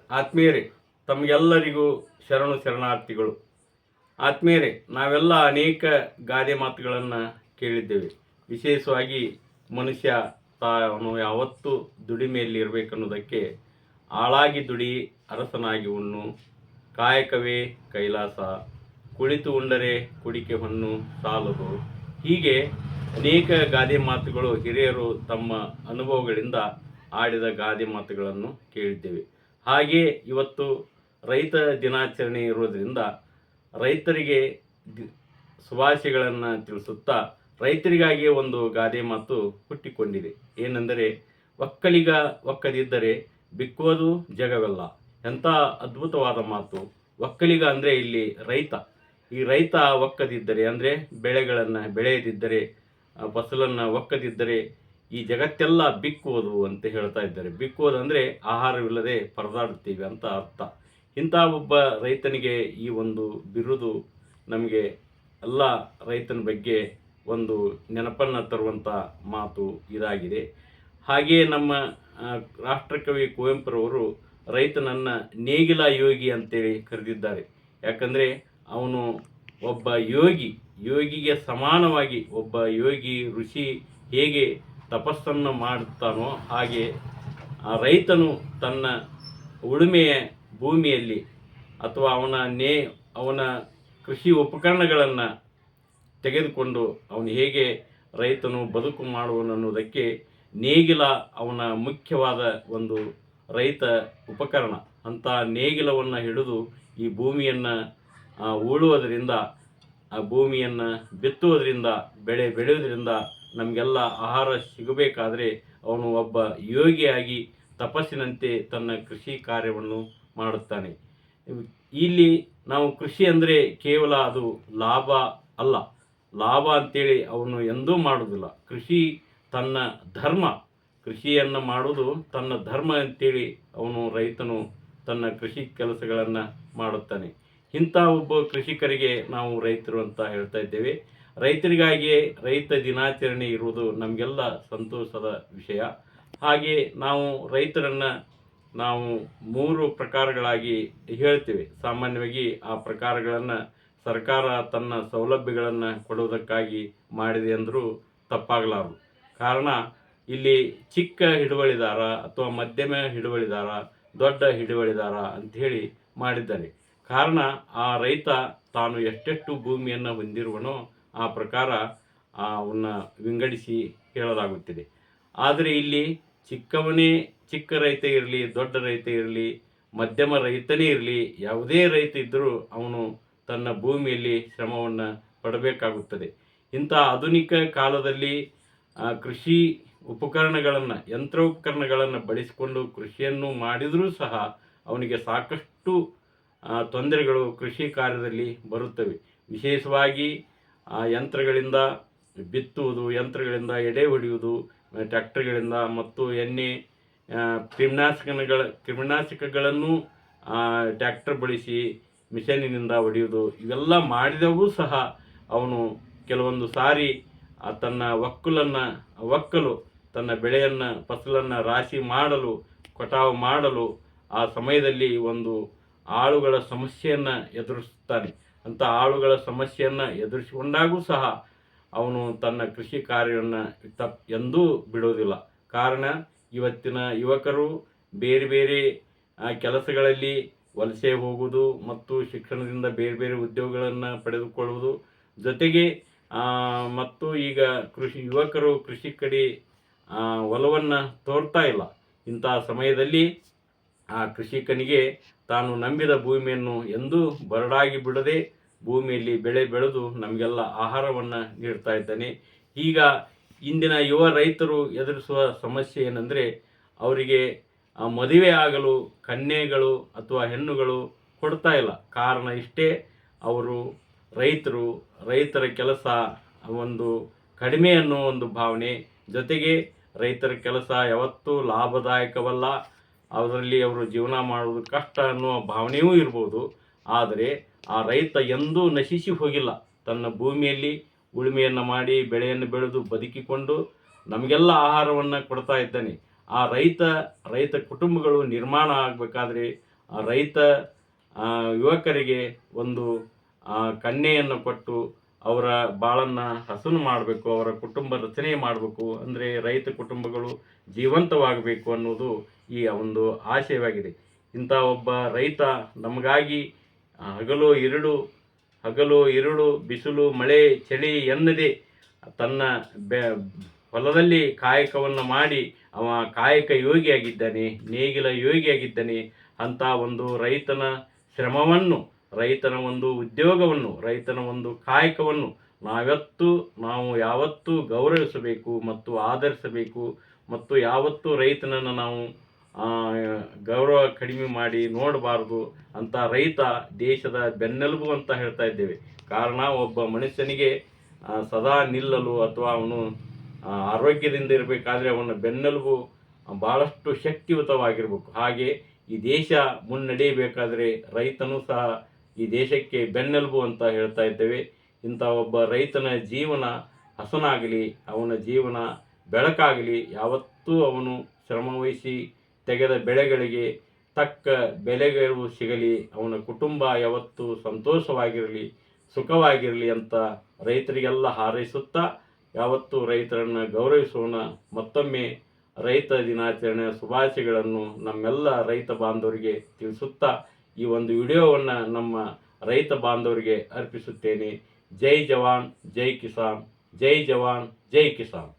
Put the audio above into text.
ಆತ್ಮೀಯರೇ, ತಮಗೆಲ್ಲರಿಗೂ ಶರಣು ಶರಣಾರ್ಥಿಗಳು. ಆತ್ಮೀಯರೇ, ನಾವೆಲ್ಲ ಅನೇಕ ಗಾದೆ ಮಾತುಗಳನ್ನು ಕೇಳಿದ್ದೇವೆ. ವಿಶೇಷವಾಗಿ ಮನುಷ್ಯ ತಾನು ಯಾವತ್ತೂ ದುಡಿಮೆಯಲ್ಲಿ ಇರಬೇಕನ್ನೋದಕ್ಕೆ ಆಳಾಗಿ ದುಡಿ ಅರಸನಾಗಿ ಉಣ್ಣು, ಕಾಯಕವೇ ಕೈಲಾಸ, ಕುಳಿತು ಉಂಡರೆ ಕುಡಿಕೆ ಹೊನ್ನು ಸಾಲದು. ಹೀಗೆ ಅನೇಕ ಗಾದೆ ಮಾತುಗಳು ಹಿರಿಯರು ತಮ್ಮ ಅನುಭವಗಳಿಂದ ಆಡಿದ ಗಾದೆ ಮಾತುಗಳನ್ನು ಕೇಳಿದ್ದೇವೆ. ಹಾಗೆ ಇವತ್ತು ರೈತ ದಿನಾಚರಣೆ ಇರೋದರಿಂದ ರೈತರಿಗೆ ಶುಭಾಶಯಗಳನ್ನು ತಿಳಿಸುತ್ತಾ ರೈತರಿಗಾಗಿ ಒಂದು ಗಾದೆ ಮಾತು ಹುಟ್ಟಿಕೊಂಡಿದೆ. ಏನೆಂದರೆ, ಒಕ್ಕಲಿಗ ಒಕ್ಕದಿದ್ದರೆ ಬಿಕ್ಕುವುದು ಜಗವೆಲ್ಲ. ಎಂಥ ಅದ್ಭುತವಾದ ಮಾತು. ಒಕ್ಕಲಿಗ ಅಂದರೆ ಇಲ್ಲಿ ರೈತ. ಈ ರೈತ ಒಕ್ಕದಿದ್ದರೆ ಅಂದರೆ ಬೆಳೆಗಳನ್ನು ಬೆಳೆಯದಿದ್ದರೆ, ಫಸಲನ್ನು ಒಕ್ಕದಿದ್ದರೆ ಈ ಜಗತ್ತೆಲ್ಲ ಬಿಕ್ಕುವುದು ಅಂತ ಹೇಳ್ತಾ ಇದ್ದಾರೆ. ಬಿಕ್ಕುವುದು ಅಂದರೆ ಆಹಾರವಿಲ್ಲದೆ ಪರದಾಡುತ್ತೀವಿ ಅಂತ ಅರ್ಥ. ಇಂಥ ಒಬ್ಬ ರೈತನಿಗೆ ಈ ಒಂದು ಬಿರುದು ನಮಗೆ ಎಲ್ಲ ರೈತನ ಬಗ್ಗೆ ಒಂದು ನೆನಪನ್ನು ತರುವಂಥ ಮಾತು ಇದಾಗಿದೆ. ಹಾಗೆಯೇ ನಮ್ಮ ರಾಷ್ಟ್ರಕವಿ ಕುವೆಂಪುರವರು ರೈತನನ್ನು ನೇಗಿಲ ಯೋಗಿ ಅಂತೇಳಿ ಕರೆದಿದ್ದಾರೆ. ಯಾಕಂದರೆ ಅವನು ಒಬ್ಬ ಯೋಗಿಗೆ ಸಮಾನವಾಗಿ ಒಬ್ಬ ಯೋಗಿ ಋಷಿ ಹೇಗೆ ತಪಸ್ಸನ್ನು ಮಾಡುತ್ತಾನೋ ಹಾಗೆ ಆ ರೈತನು ತನ್ನ ಉಳುಮೆಯ ಭೂಮಿಯಲ್ಲಿ ಅಥವಾ ಅವನ ಕೃಷಿ ಉಪಕರಣಗಳನ್ನು ತೆಗೆದುಕೊಂಡು ಅವನು ಹೇಗೆ ರೈತನು ಬದುಕು ಮಾಡುವನು ಅನ್ನೋದಕ್ಕೆ ನೇಗಿಲ ಅವನ ಮುಖ್ಯವಾದ ಒಂದು ರೈತ ಉಪಕರಣ. ಅಂಥ ನೇಗಿಲವನ್ನು ಹಿಡಿದು ಈ ಭೂಮಿಯನ್ನು ಉಳುವುದರಿಂದ, ಆ ಭೂಮಿಯನ್ನು ಬಿತ್ತುವುದರಿಂದ, ಬೆಳೆ ಬೆಳೆಯುವುದರಿಂದ ನಮಗೆಲ್ಲ ಆಹಾರ ಸಿಗಬೇಕಾದರೆ ಅವನು ಒಬ್ಬ ಯೋಗಿಯಾಗಿ ತಪಸ್ಸಿನಂತೆ ತನ್ನ ಕೃಷಿ ಕಾರ್ಯವನ್ನು ಮಾಡುತ್ತಾನೆ. ಇಲ್ಲಿ ನಾವು ಕೃಷಿ ಅಂದರೆ ಕೇವಲ ಅದು ಲಾಭ ಅಲ್ಲ. ಲಾಭ ಅಂತೇಳಿ ಅವನು ಎಂದೂ ಮಾಡುವುದಿಲ್ಲ. ಕೃಷಿ ತನ್ನ ಧರ್ಮ. ಕೃಷಿಯನ್ನು ಮಾಡುವುದು ತನ್ನ ಧರ್ಮ ಅಂತೇಳಿ ರೈತನು ತನ್ನ ಕೃಷಿ ಕೆಲಸಗಳನ್ನು ಮಾಡುತ್ತಾನೆ. ಇಂಥ ಒಬ್ಬ ಕೃಷಿಕರಿಗೆ ನಾವು ರೈತರು ಅಂತ ಹೇಳ್ತಾ ಇದ್ದೇವೆ. ರೈತರಿಗಾಗಿಯೇ ರೈತ ದಿನಾಚರಣೆ ಇರುವುದು ನಮಗೆಲ್ಲ ಸಂತೋಷದ ವಿಷಯ. ಹಾಗೆ ನಾವು ರೈತರನ್ನು ನಾವು 3 ಪ್ರಕಾರಗಳಾಗಿ ಹೇಳ್ತೇವೆ. ಸಾಮಾನ್ಯವಾಗಿ ಆ ಪ್ರಕಾರಗಳನ್ನು ಸರ್ಕಾರ ತನ್ನ ಸೌಲಭ್ಯಗಳನ್ನು ಕೊಡುವುದಕ್ಕಾಗಿ ಮಾಡಿದೆ ಅಂದರೂ ತಪ್ಪಾಗಲಾರದು. ಕಾರಣ ಇಲ್ಲಿ ಚಿಕ್ಕ ಹಿಡುವಳಿದಾರ ಅಥವಾ ಮಧ್ಯಮ ಹಿಡುವಳಿದಾರ, ದೊಡ್ಡ ಹಿಡುವಳಿದಾರ ಅಂಥೇಳಿ ಮಾಡಿದ್ದಾರೆ. ಕಾರಣ ಆ ರೈತ ತಾನು ಎಷ್ಟೆಷ್ಟು ಭೂಮಿಯನ್ನು ಹೊಂದಿರುವನೋ ಆ ಪ್ರಕಾರ ಅವನ್ನ ವಿಂಗಡಿಸಿ ಹೇಳಲಾಗುತ್ತಿದೆ. ಆದರೆ ಇಲ್ಲಿ ಚಿಕ್ಕ ರೈತ ಇರಲಿ, ದೊಡ್ಡ ರೈತ ಇರಲಿ, ಮಧ್ಯಮ ರೈತನೇ ಇರಲಿ, ಯಾವುದೇ ರೈತ ಇದ್ದರೂ ಅವನು ತನ್ನ ಭೂಮಿಯಲ್ಲಿ ಶ್ರಮವನ್ನು ಪಡಬೇಕಾಗುತ್ತದೆ. ಇಂಥ ಆಧುನಿಕ ಕಾಲದಲ್ಲಿ ಕೃಷಿ ಯಂತ್ರೋಪಕರಣಗಳನ್ನು ಬಳಸಿಕೊಂಡು ಕೃಷಿಯನ್ನು ಮಾಡಿದರೂ ಸಹ ಅವನಿಗೆ ಸಾಕಷ್ಟು ತೊಂದರೆಗಳು ಕೃಷಿ ಕಾರ್ಯದಲ್ಲಿ ಬರುತ್ತವೆ. ವಿಶೇಷವಾಗಿ ಯಂತ್ರಗಳಿಂದ ಬಿತ್ತುವುದು, ಯಂತ್ರಗಳಿಂದ ಎಡೆ ಹೊಡೆಯುವುದು, ಟ್ರ್ಯಾಕ್ಟರ್ಗಳಿಂದ ಮತ್ತು ಎಣ್ಣೆ ಕ್ರಿಮಿನಾಶಕಗಳನ್ನು ಟ್ರ್ಯಾಕ್ಟರ್ ಬಳಸಿ ಮಿಷನಿನಿಂದ ಹೊಡೆಯುವುದು, ಇವೆಲ್ಲ ಮಾಡಿದವೂ ಸಹ ಅವನು ಕೆಲವೊಂದು ಸಾರಿ ತನ್ನ ಒಕ್ಕಲು ತನ್ನ ಬೆಳೆಯನ್ನು ಫಸಲನ್ನು ರಾಶಿ ಮಾಡಲು, ಕಟಾವು ಮಾಡಲು ಆ ಸಮಯದಲ್ಲಿ ಒಂದು ಆಳುಗಳ ಸಮಸ್ಯೆಯನ್ನು ಎದುರಿಸುತ್ತಾನೆ. ಅಂಥ ಆಳುಗಳ ಸಮಸ್ಯೆಯನ್ನು ಎದುರಿಸಿಕೊಂಡಾಗೂ ಸಹ ಅವನು ತನ್ನ ಕೃಷಿ ಕಾರ್ಯವನ್ನು ಎಂದೂ ಬಿಡೋದಿಲ್ಲ. ಕಾರಣ ಇವತ್ತಿನ ಯುವಕರು ಬೇರೆ ಬೇರೆ ಕೆಲಸಗಳಲ್ಲಿ ವಲಸೆ ಹೋಗುವುದು ಮತ್ತು ಶಿಕ್ಷಣದಿಂದ ಬೇರೆ ಬೇರೆ ಉದ್ಯೋಗಗಳನ್ನು ಪಡೆದುಕೊಳ್ಳುವುದು ಜೊತೆಗೆ ಮತ್ತು ಈಗ ಯುವಕರು ಕೃಷಿ ಕಡೆ ಒಲವನ್ನು ತೋರ್ತಾ ಇಲ್ಲ. ಇಂಥ ಸಮಯದಲ್ಲಿ ಆ ಕೃಷಿಕನಿಗೆ ತಾನು ನಂಬಿದ ಭೂಮಿಯನ್ನು ಎಂದೂ ಬರಡಾಗಿ ಬಿಡದೆ ಭೂಮಿಯಲ್ಲಿ ಬೆಳೆ ಬೆಳೆದು ನಮಗೆಲ್ಲ ಆಹಾರವನ್ನು ನೀಡ್ತಾ ಇದ್ದಾನೆ. ಈಗ ಇಂದಿನ ಯುವ ರೈತರು ಎದುರಿಸುವ ಸಮಸ್ಯೆ ಏನೆಂದರೆ, ಅವರಿಗೆ ಮದುವೆ ಆಗಲು ಕನ್ಯೆಗಳು ಅಥವಾ ಹೆಣ್ಣುಗಳು ಕೊಡ್ತಾ ಇಲ್ಲ. ಕಾರಣ ಇಷ್ಟೇ, ಅವರು ರೈತರ ಕೆಲಸ ಒಂದು ಕಡಿಮೆ ಅನ್ನೋ ಒಂದು ಭಾವನೆ, ಜೊತೆಗೆ ರೈತರ ಕೆಲಸ ಯಾವತ್ತೂ ಲಾಭದಾಯಕವಲ್ಲ, ಅದರಲ್ಲಿ ಅವರು ಜೀವನ ಮಾಡುವುದು ಕಷ್ಟ ಅನ್ನುವ ಭಾವನೆಯೂ ಇರ್ಬೋದು. ಆದರೆ ಆ ರೈತ ಎಂದೂ ನಶಿಸಿ ಹೋಗಿಲ್ಲ. ತನ್ನ ಭೂಮಿಯಲ್ಲಿ ಉಳುಮೆಯನ್ನು ಮಾಡಿ ಬೆಳೆಯನ್ನು ಬೆಳೆದು ಬದುಕಿಕೊಂಡು ನಮಗೆಲ್ಲ ಆಹಾರವನ್ನು ಕೊಡ್ತಾ ಇದ್ದಾನೆ. ಆ ರೈತ ಕುಟುಂಬಗಳು ನಿರ್ಮಾಣ ಆಗಬೇಕಾದ್ರೆ ರೈತ ಯುವಕರಿಗೆ ಒಂದು ಕನ್ಯೆಯನ್ನು ಕೊಟ್ಟು ಅವರ ಬಾಳನ್ನು ಹಸನು ಮಾಡಬೇಕು, ಅವರ ಕುಟುಂಬ ರಚನೆ ಮಾಡಬೇಕು, ಅಂದರೆ ರೈತ ಕುಟುಂಬಗಳು ಜೀವಂತವಾಗಬೇಕು ಅನ್ನೋದು ಈ ಒಂದು ಆಶಯವಾಗಿದೆ. ಇಂಥ ಒಬ್ಬ ರೈತ ನಮಗಾಗಿ ಹಗಲು ಇರುಳು ಬಿಸಿಲು ಮಳೆ ಚಳಿ ಎನ್ನದೆ ತನ್ನ ಹೊಲದಲ್ಲಿ ಕಾಯಕವನ್ನು ಮಾಡಿ ಅವ ಕಾಯಕ ಯೋಗಿಯಾಗಿದ್ದಾನೆ, ನೇಗಿಲ ಯೋಗಿಯಾಗಿದ್ದಾನೆ. ಅಂಥ ಒಂದು ರೈತನ ಶ್ರಮವನ್ನು, ರೈತನ ಒಂದು ಉದ್ಯೋಗವನ್ನು, ರೈತನ ಒಂದು ಕಾಯಕವನ್ನು ನಾವು ಯಾವತ್ತೂ ಗೌರವಿಸಬೇಕು ಮತ್ತು ಆಧರಿಸಬೇಕು. ಮತ್ತು ಯಾವತ್ತೂ ರೈತನನ್ನು ನಾವು ಗೌರವ ಕಡಿಮೆ ಮಾಡಿ ನೋಡಬಾರ್ದು. ಅಂತ ರೈತ ದೇಶದ ಬೆನ್ನೆಲುಬು ಅಂತ ಹೇಳ್ತಾ ಇದ್ದೇವೆ. ಕಾರಣ ಒಬ್ಬ ಮನುಷ್ಯನಿಗೆ ಸದಾ ನಿಲ್ಲಲು ಅಥವಾ ಅವನು ಆರೋಗ್ಯದಿಂದ ಇರಬೇಕಾದ್ರೆ ಅವನ ಬೆನ್ನೆಲುಬು ಭಾಳಷ್ಟು ಶಕ್ತಿಯುತವಾಗಿರಬೇಕು. ಹಾಗೆ ಈ ದೇಶ ಮುನ್ನಡೆಯಬೇಕಾದರೆ ರೈತನೂ ಸಹ ಈ ದೇಶಕ್ಕೆ ಬೆನ್ನೆಲುಬು ಅಂತ ಹೇಳ್ತಾ ಇದ್ದೇವೆ. ಇಂಥ ಒಬ್ಬ ರೈತನ ಜೀವನ ಹಸನಾಗಲಿ, ಅವನ ಜೀವನ ಬೆಳಕಾಗಲಿ, ಯಾವತ್ತೂ ಅವನು ಶ್ರಮವಹಿಸಿ ತೆಗೆದ ಬೆಳೆಗಳಿಗೆ ತಕ್ಕ ಬೆಲೆಗಳು ಸಿಗಲಿ, ಅವನ ಕುಟುಂಬ ಯಾವತ್ತೂ ಸಂತೋಷವಾಗಿರಲಿ, ಸುಖವಾಗಿರಲಿ ಅಂತ ರೈತರಿಗೆಲ್ಲ ಹಾರೈಸುತ್ತಾ ಯಾವತ್ತೂ ರೈತರನ್ನು ಗೌರವಿಸೋಣ. ಮತ್ತೊಮ್ಮೆ ರೈತ ದಿನಾಚರಣೆಯ ಶುಭಾಶಯಗಳನ್ನು ನಮ್ಮೆಲ್ಲ ರೈತ ಬಾಂಧವರಿಗೆ ತಿಳಿಸುತ್ತಾ ಈ ಒಂದು ವಿಡಿಯೋವನ್ನು ನಮ್ಮ ರೈತ ಬಾಂಧವರಿಗೆ ಅರ್ಪಿಸುತ್ತೇನೆ. ಜೈ ಜವಾನ್ ಜೈ ಕಿಸಾನ್, ಜೈ ಜವಾನ್ ಜೈ ಕಿಸಾನ್.